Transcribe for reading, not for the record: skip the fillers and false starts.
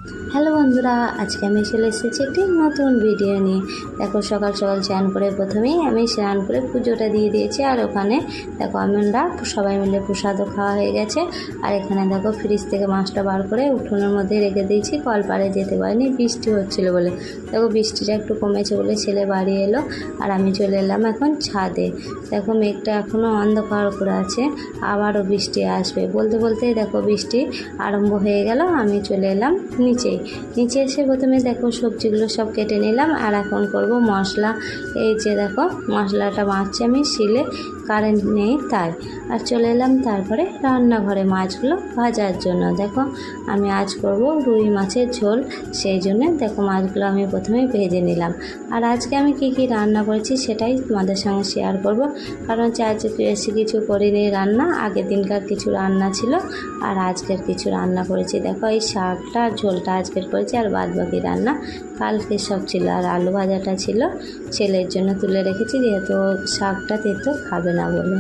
Hello বন্ধুরা, আজকে আমি চলে এসেছি একটি নতুন ভিডিও নিয়ে। দেখো, সকাল সকাল স্নান করে প্রথমেই আমি স্নান করে পুজোটা দিয়ে দিয়েছি। আর ওখানে দেখো আমরা সবাই মিলে প্রসাদও খাওয়া হয়ে গেছে। আর এখানে দেখো ফ্রিজ থেকে মাছটা বার করে উঠোনের মধ্যে রেখে দিয়েছি, কলপাড়ে যেতে পারিনি, বৃষ্টি হচ্ছিলো বলে। দেখো বৃষ্টিটা একটু কমেছে বলে ছেলে বাড়ি এলো, আর আমি চলে এলাম এখন ছাদে। দেখো মেঘটা এখনও অন্ধকার করে আছে, আবারও বৃষ্টি আসবে বলতে বলতেই দেখো বৃষ্টি আরম্ভ হয়ে গেল। আমি চলে এলাম নিচে এসে প্রথমে দেখো সবজিগুলো সব কেটে নিলাম। আর এখন করব মশলা। এই যে দেখো মশলাটা বাঁচছি আমি শিলে, কারেন্ট নেই তাই। আর চলে এলাম তারপরে রান্নাঘরে মাছগুলো ভাজার জন্য। দেখো আমি আজ করব রুই মাছের ঝোল, সেই জন্য দেখো মাছগুলো আমি প্রথমে ভেজে নিলাম। আর আজকে আমি কি রান্না করেছি সেটাই তোমাদের সঙ্গে শেয়ার করব, কারণ আজকে বেশি কিছু করিনি রান্না। আগের দিনকার কিছু রান্না ছিল আর আজকের কিছু রান্না করেছি। দেখো এই শাকটা ঝোলটা আজকের করেছি, আর বাদ বাকি রান্না কালকে সব ছিল। আর আলু ভাজাটা ছিল, ছেলের জন্য তুলে রেখেছি, যেহেতু শাকটা তেতো খাবে না বলে।